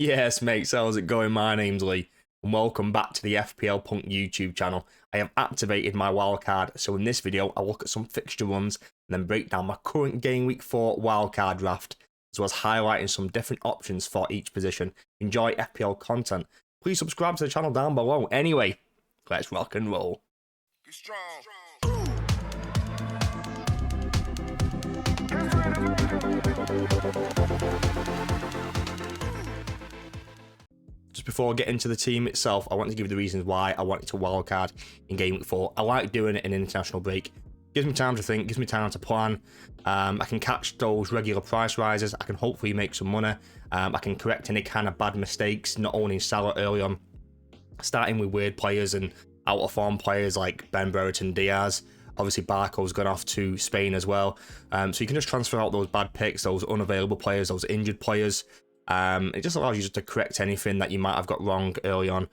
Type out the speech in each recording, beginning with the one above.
Yes, mates, how's it going? My name's Lee, and welcome back to the FPL Punk YouTube channel. I have activated my wildcard, so in this video, I'll look at some fixture runs and then break down my current Game Week 4 wildcard draft, as well as highlighting some different options for each position. Enjoy FPL content. Please subscribe to the channel down below. Anyway, let's rock and roll. Be strong. Just before I get into the team itself, I want to give you the reasons why I wanted to wildcard in Game Week 4. I like doing it in an international break. Gives me time to think, gives me time to plan. I can catch those regular price rises. I can hopefully make some money. I can correct any kind of bad mistakes, not only in Salah early on, starting with weird players and out of form players like Ben Brereton Diaz. Obviously, Barco's gone off to Spain as well. So you can just transfer out those bad picks, those unavailable players, those injured players. It just allows you just to correct anything that you might have got wrong early on.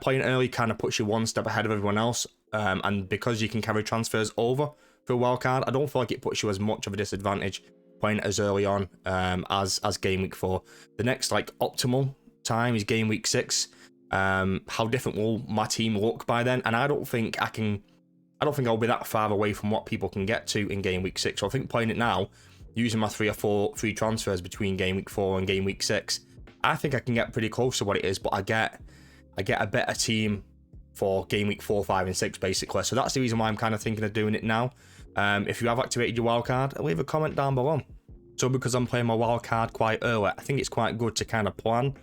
Playing early kind of puts you one step ahead of everyone else, and because you can carry transfers over for a wildcard, I don't feel like it puts you as much of a disadvantage playing as early on as Game Week 4. The next optimal time is Game Week 6. How different will my team look by then? And I don't think I'll be that far away from what people can get to in Game Week 6. So I think playing it now, using my 3 or 4 free transfers between Game Week 4 and Game Week 6, I think I can get pretty close to what it is, but I get a better team for Game Week 4, 5, and 6, basically. So that's the reason why I'm kind of thinking of doing it now. If you have activated your wildcard, leave a comment down below. So because I'm playing my wildcard quite early, I think it's quite good to kind of plan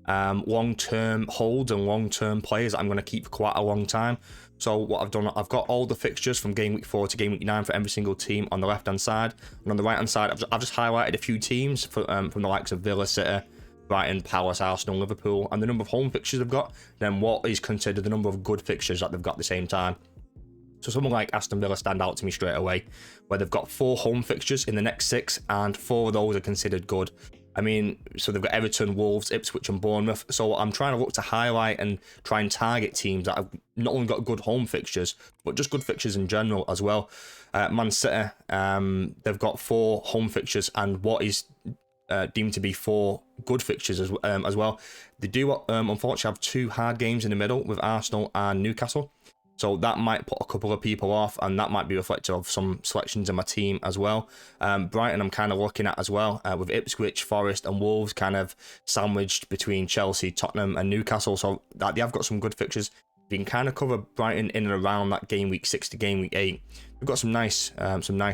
long-term holds and long-term players that I'm going to keep for quite a long time. So what I've done, I've got all the fixtures from Game Week 4 to Game Week 9 for every single team on the left-hand side. And on the right-hand side, I've just highlighted a few teams from the likes of Villa, City, Brighton, Palace, Arsenal, Liverpool, and the number of home fixtures they've got, then what is considered the number of good fixtures that they've got at the same time. So someone like Aston Villa stand out to me straight away, where they've got 4 home fixtures in the next 6, and 4 of those are considered good. I mean, so they've got Everton, Wolves, Ipswich and Bournemouth. So I'm trying to look to highlight and try and target teams that have not only got good home fixtures, but just good fixtures in general as well. Man City, they've got 4 home fixtures and what is deemed to be 4 good fixtures as well. They do unfortunately have 2 hard games in the middle with Arsenal and Newcastle. So that might put a couple of people off, and that might be reflective of some selections in my team as well. Brighton I'm kind of looking at as well, with Ipswich, Forest and Wolves kind of sandwiched between Chelsea, Tottenham and Newcastle. So that they have got some good fixtures. You can kind of cover Brighton in and around that Game Week 6 to Game Week 8. We've got some nice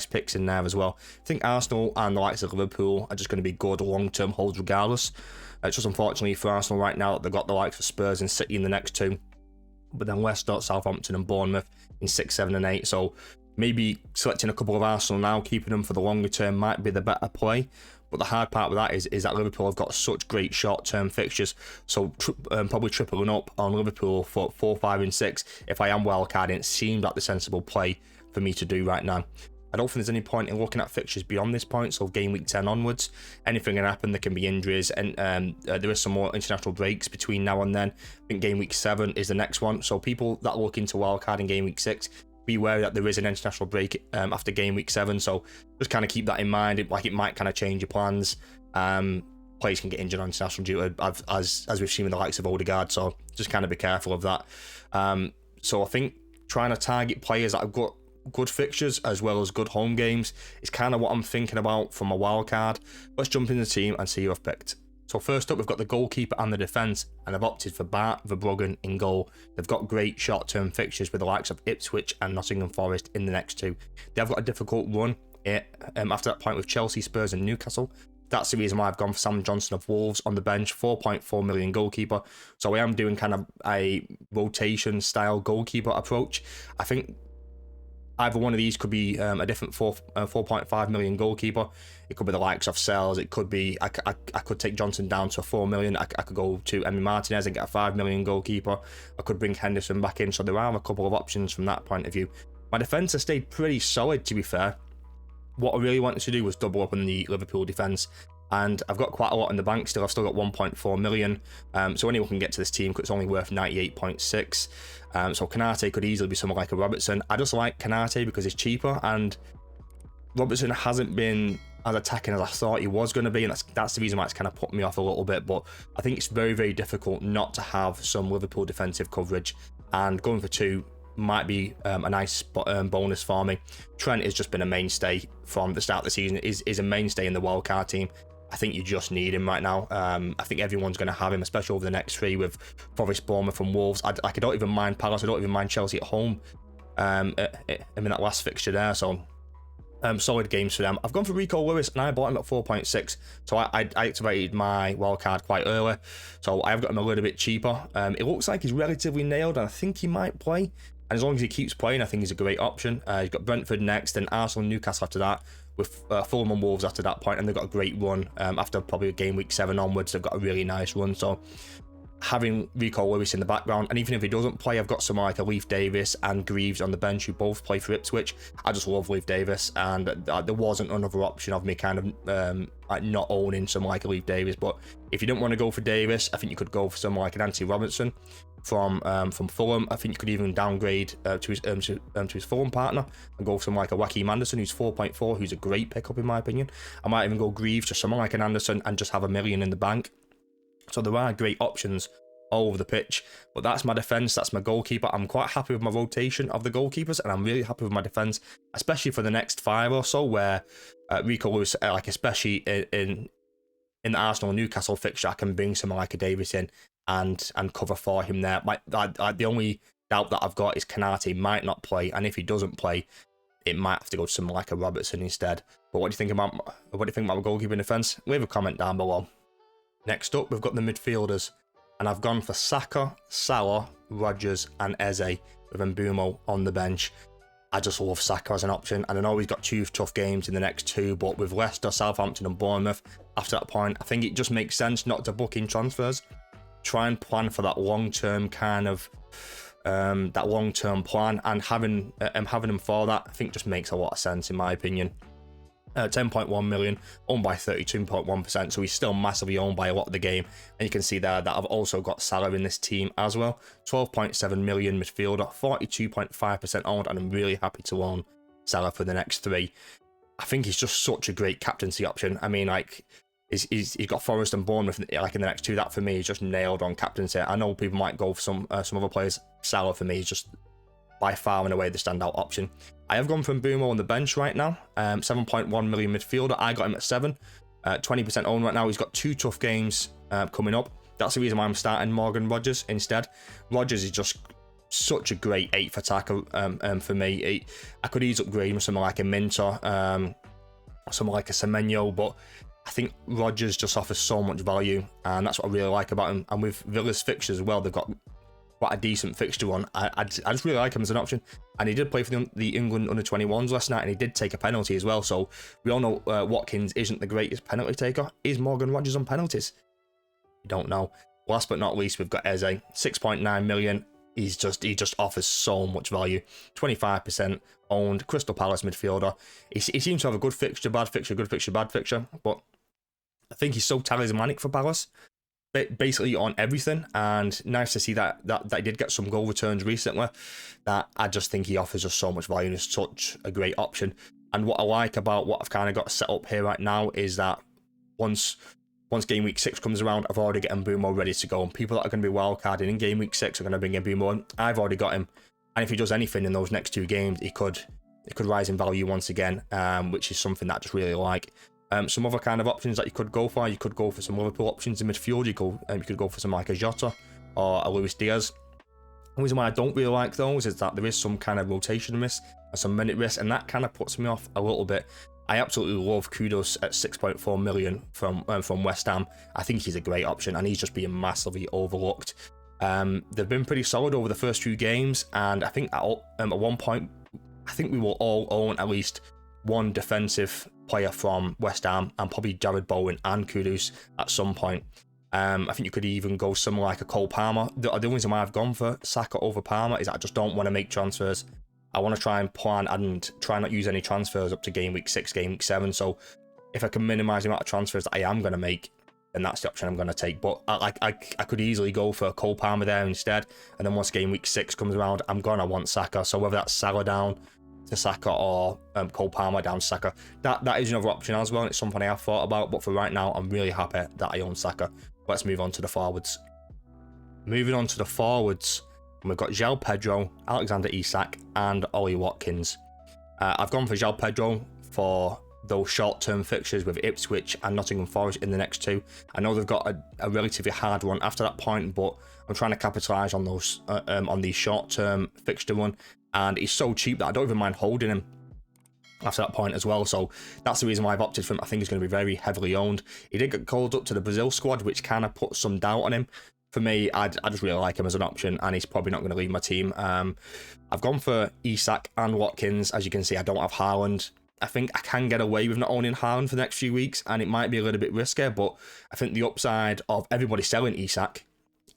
picks in there as well. I think Arsenal and the likes of Liverpool are just going to be good long-term holds regardless. It's just unfortunately for Arsenal right now that they've got the likes of Spurs and City in the next 2. But then Leicester, Southampton and Bournemouth in 6, 7 and 8. So maybe selecting a couple of Arsenal now, keeping them for the longer term might be the better play. But the hard part with that is that Liverpool have got such great short-term fixtures. So probably tripling up on Liverpool for 4, 5 and 6. If I am wildcarding, it seemed like the sensible play for me to do right now. I don't think there's any point in looking at fixtures beyond this point, so Game Week 10 onwards. Anything can happen, there can be injuries, and there is some more international breaks between now and then. I think Game Week 7 is the next one, so people that look into wildcard in Game Week 6, be aware that there is an international break after Game Week 7, so just kind of keep that in mind. It might kind of change your plans. Players can get injured on international duty, as we've seen with the likes of Odegaard, so just kind of be careful of that. So I think trying to target players that have got good fixtures as well as good home games is kind of what I'm thinking about from a wildcard. Let's jump in the team and see who I've picked. So first up, we've got the goalkeeper and the defence, and I've opted for Bart Verbruggen in goal. They've got great short-term fixtures with the likes of Ipswich and Nottingham Forest in the next 2. They have got a difficult run after that point with Chelsea, Spurs and Newcastle. That's the reason why I've gone for Sam Johnson of Wolves on the bench, 4.4 million goalkeeper. So I am doing kind of a rotation style goalkeeper approach. I think either one of these could be a different 4.5 million goalkeeper. It could be the likes of Sells. It could be, I could take Johnson down to a 4 million. I could go to Emi Martinez and get a 5 million goalkeeper. I could bring Henderson back in. So there are a couple of options from that point of view. My defence has stayed pretty solid, to be fair. What I really wanted to do was double up on the Liverpool defence. And I've got quite a lot in the bank still. I've still got 1.4 million. So anyone can get to this team because it's only worth 98.6. So Kanate could easily be someone like a Robertson. I just like Kanate because he's cheaper, and Robertson hasn't been as attacking as I thought he was going to be, and that's the reason why it's kind of put me off a little bit. But I think it's very, very difficult not to have some Liverpool defensive coverage, and going for 2 might be a nice bonus for me. Trent has just been a mainstay from the start of the season, is a mainstay in the wildcard team. I think you just need him right now. I think everyone's going to have him, especially over the next 3 with Forest, Bournemouth and Wolves. I don't even mind Palace, I don't even mind Chelsea at home in that last fixture there, so solid games for them. I've gone for Rico Lewis, and I bought him at 4.6, so I activated my wildcard quite early, so I have got him a little bit cheaper. It looks like he's relatively nailed, and I think he might play, and as long as he keeps playing, I think he's a great option. He's got Brentford next, then Arsenal and Newcastle after that, with Fulham and Wolves after that point, and they've got a great run. After probably game week 7 onwards, they've got a really nice run, so having Rico Lewis in the background, and even if he doesn't play, I've got someone like a Leif Davis and Greaves on the bench who both play for Ipswich. I just love Leif Davis, and there wasn't another option of me kind of like not owning someone like a Leif Davis. But if you didn't want to go for Davis, I think you could go for someone like an Anthony Robertson from Fulham. I think you could even downgrade to his Fulham partner and go for someone like a Joachim Anderson, who's 4.4, who's a great pickup in my opinion. I might even go Greaves to someone like an Anderson and just have $1 million in the bank. So there are great options all over the pitch, but that's my defence, that's my goalkeeper. I'm quite happy with my rotation of the goalkeepers, and I'm really happy with my defence, especially for the next 5 or so, where Rico Lewis, like especially in the Arsenal and Newcastle fixture, I can bring someone like a Davis in and cover for him there. The only doubt that I've got is Kanate might not play, and if he doesn't play, it might have to go to someone like a Robertson instead. But what do you think about my goalkeeping defence? Leave a comment down below. Next up, we've got the midfielders, and I've gone for Saka, Salah, Rodgers and Eze with Mbeumo on the bench. I just love Saka as an option, and I know he's got 2 tough games in the next 2, but with Leicester, Southampton and Bournemouth, after that point, I think it just makes sense not to book in transfers. Try and plan for that long-term kind of that long-term plan, and having him for that, I think just makes a lot of sense in my opinion. 10.1 million, owned by 32.1%, so he's still massively owned by a lot of the game. And you can see there that I've also got Salah in this team as well. 12.7 million midfielder, 42.5% owned, and I'm really happy to own Salah for the next 3. I think he's just such a great captaincy option. I mean, like, he's got Forest and Bournemouth like in the next 2. That for me is just nailed on captaincy. I know people might go for some other players. Salah for me is just by far and away the standout option. I have gone from Mbeumo on the bench right now. 7.1 million midfielder. I got him at 7. 20% owned right now. He's got 2 tough games coming up. That's the reason why I'm starting Morgan Rodgers instead. Rodgers is just such a great 8th attacker for me. I could easily upgrade him with someone like a Minter, someone like a Semenyo, but I think Rodgers just offers so much value, and that's what I really like about him. And with Villa's fixtures as well, they've got quite a decent fixture on. I just really like him as an option, and he did play for the England under-21s last night, and he did take a penalty as well. So we all know Watkins isn't the greatest penalty taker. Is Morgan Rodgers on penalties? You don't know. Last but not least, we've got Eze, 6.9 million. He just offers so much value. 25% owned, Crystal Palace midfielder. He seems to have a good fixture, bad fixture, good fixture, bad fixture, but I think he's so talismanic for Palace, basically on everything, and nice to see that he did get some goal returns recently. That I just think he offers us so much value and is such a great option. And what I like about what I've kind of got set up here right now is that once game week 6 comes around, I've already got Mbeumo ready to go, and people that are going to be wildcarding in game week 6 are going to bring Mbeumo in. I've already got him, and if he does anything in those next 2 games, he could rise in value once again, which is something that I just really like. Some other kind of options that you could go for. You could go for some Liverpool options in midfield. You could go for some like a Jota or a Luis Diaz. The reason why I don't really like those is that there is some kind of rotation risk and some minute risk, and that kind of puts me off a little bit. I absolutely love Kudos at 6.4 million from West Ham. I think he's a great option, and he's just being massively overlooked. They've been pretty solid over the first 2 games, and I think at one point, I think we will all own at least one defensive player from West Ham, and probably Jared Bowen and Kudus at some point. I think you could even go somewhere like a Cole Palmer. The only reason why I've gone for Saka over Palmer is I just don't want to make transfers. I want to try and plan and try not use any transfers up to game week 6, game week 7. So if I can minimize the amount of transfers that I am going to make, then that's the option I'm going to take. But I could easily go for Cole Palmer there instead, and then once game week 6 comes around, I'm going to want Saka. So whether that's Salah down to Saka or Cole Palmer down to Saka. That is another option as well, and it's something I have thought about, but for right now, I'm really happy that I own Saka. Let's move on to the forwards. Moving on to the forwards, we've got João Pedro, Alexander Isak, and Ollie Watkins. I've gone for João Pedro for those short-term fixtures with Ipswich and Nottingham Forest in the next two. I know they've got a relatively hard one after that point, but I'm trying to capitalise on those on the short-term fixture one, and he's so cheap that I don't even mind holding him after that point as well. So that's the reason why I've opted for him. I think he's going to be very heavily owned. He did get called up to the Brazil squad, which kind of put some doubt on him. For me, I just really like him as an option, and he's probably not going to leave my team. I've gone for Isak and Watkins. As you can see, I don't have Haaland. I think I can get away with not owning Haaland for the next few weeks, and it might be a little bit risky, but I think the upside of everybody selling Isak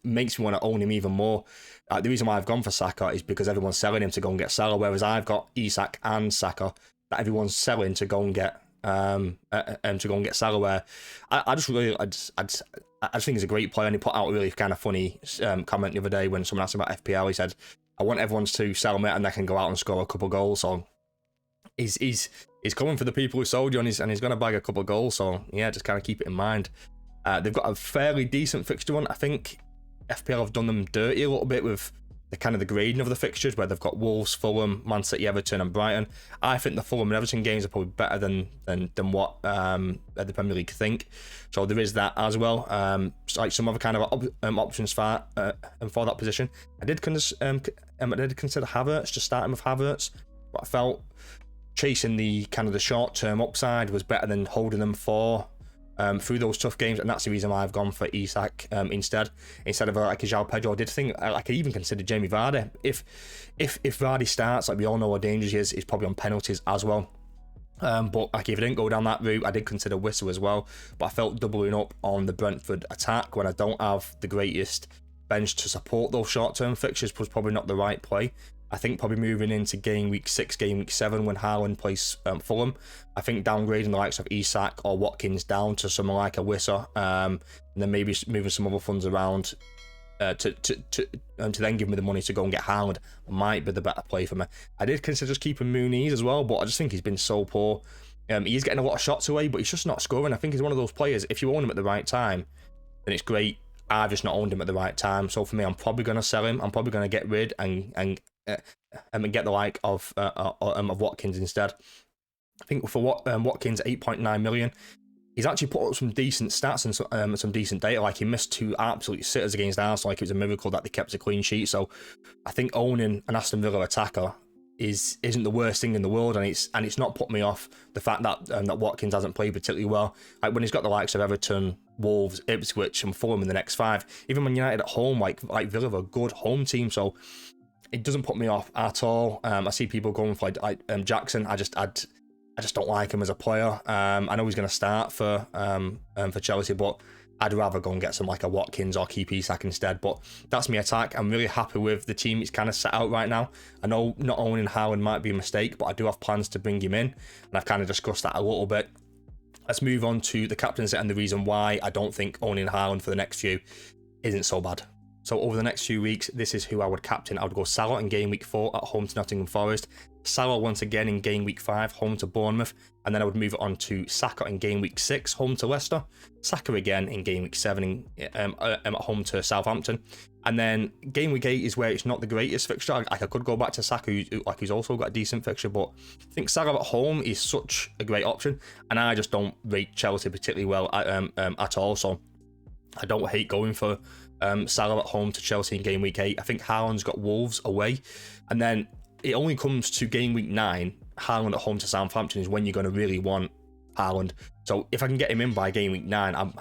makes me want to own him even more. The reason why I've gone for Saka is because everyone's selling him to go and get Salah, whereas I've got Isak and Saka that everyone's selling to go and get Salah. Where I just think he's a great player, and he put out a really kind of funny comment the other day when someone asked him about FPL. He said, "I want everyone to sell me, and they can go out and score a couple of goals." So he's coming for the people who sold you, and he's going to bag a couple of goals. So yeah, just kind of keep it in mind. They've got a fairly decent fixture one. I think FPL have done them dirty a little bit with the kind of the grading of the fixtures, where they've got Wolves, Fulham, Man City, Everton, and Brighton. I think the Fulham and Everton games are probably better than what the Premier League think. So there is that as well. Like some other kind of options for that position. I did consider Havertz, just starting with Havertz, but I felt chasing the kind of the short term upside was better than holding them for through those tough games, and that's the reason why I've gone for Isak instead of like a João Pedro. I did think I could even consider Jamie Vardy. If Vardy starts, like we all know how dangerous he is, he's probably on penalties as well. But like if I didn't go down that route, I did consider Whistle as well. But I felt doubling up on the Brentford attack when I don't have the greatest bench to support those short-term fixtures was probably not the right play. I think probably moving into game week 6, game week 7 when Haaland plays Fulham, I think downgrading the likes of Isak or Watkins down to someone like a Wissa, and then maybe moving some other funds around to then give me the money to go and get Haaland might be the better play for me. I did consider just keeping Muniz as well, but I just think he's been so poor. He's getting a lot of shots away, but he's just not scoring. I think he's one of those players, if you own him at the right time, then it's great. I've just not owned him at the right time. So for me, I'm probably going to sell him. I'm probably going to get rid and get the like of Watkins instead. I think for Watkins, 8.9 million. He's actually put up some decent stats and some decent data. Like he missed 2 absolute sitters against Arsenal. Like it was a miracle that they kept a clean sheet. So I think owning an Aston Villa attacker isn't the worst thing in the world, and it's not put me off the fact that that Watkins hasn't played particularly well. Like when he's got the likes of Everton, Wolves, Ipswich, and Fulham in the next 5. Even when United at home, like Villa are a good home team, so it doesn't put me off at all. I see people going for like Jackson. I just don't like him as a player. I know he's going to start for Chelsea, but I'd rather go and get some like a Watkins or keep Isak instead. But that's my attack. I'm really happy with the team it's kind of set out right now. I know not owning Haaland might be a mistake, but I do have plans to bring him in, and I've kind of discussed that a little bit. Let's move on to the captaincy and the reason why I don't think owning Haaland for the next few isn't so bad. So over the next few weeks, this is who I would captain. I would go Salah in game week 4 at home to Nottingham Forest. Salah once again in game week 5, home to Bournemouth. And then I would move it on to Saka in game week 6, home to Leicester. Saka again in game week 7 at home to Southampton. And then game week 8 is where it's not the greatest fixture. I could go back to Saka, who's also got a decent fixture, but I think Salah at home is such a great option. And I just don't rate Chelsea particularly well at all. So I don't hate going for Salah at home to Chelsea in game week 8. I think Haaland's got Wolves away, and then it only comes to game week 9. Haaland at home to Southampton is when you're going to really want Haaland. So if I can get him in by game week 9,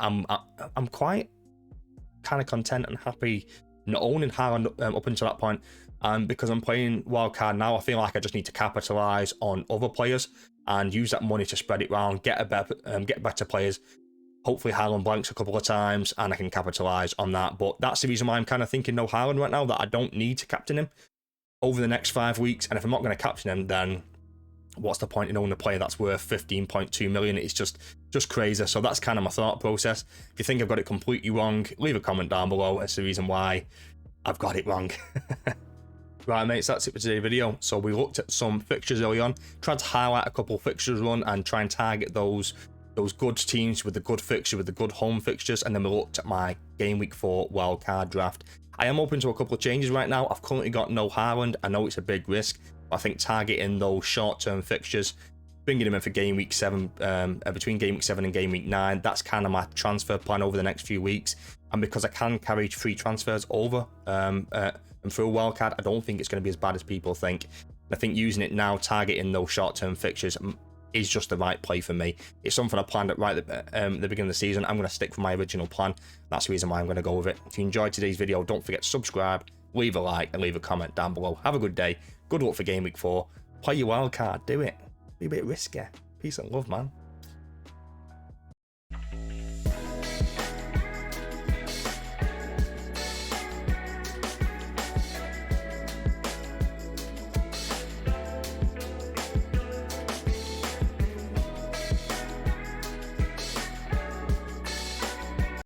I'm quite kind of content and happy not owning Haaland up until that point. And because I'm playing Wildcard now, I feel like I just need to capitalise on other players and use that money to spread it around, get better players. Hopefully Haaland blanks a couple of times and I can capitalise on that. But that's the reason why I'm kind of thinking no Haaland right now, that I don't need to captain him over the next 5 weeks. And if I'm not going to captain him, then what's the point in owning a player that's worth 15.2 million? It's just crazy. So that's kind of my thought process. If you think I've got it completely wrong, leave a comment down below. It's the reason why I've got it wrong. Right, mates, that's it for today's video. So we looked at some fixtures early on, tried to highlight a couple of fixtures run and try and target those good teams with the good fixture, with the good home fixtures, and then we looked at my Game Week 4 wildcard draft. I am open to a couple of changes right now. I've currently got no Haaland. I know it's a big risk, but I think targeting those short-term fixtures, bringing them in for Game Week 7, between Game Week 7 and Game Week 9, that's kind of my transfer plan over the next few weeks. And because I can carry free transfers over and through a wildcard, I don't think it's going to be as bad as people think. And I think using it now, targeting those short-term fixtures, is just the right play for me. It's something I planned at right at the beginning of the season. I'm going to stick with my original plan. That's the reason why I'm going to go with it. If you enjoyed today's video, don't forget to subscribe, leave a like, and leave a comment down below. Have a good day. Good luck for Game Week 4. Play your wildcard. Do it. Be a bit risky. Peace and love, man.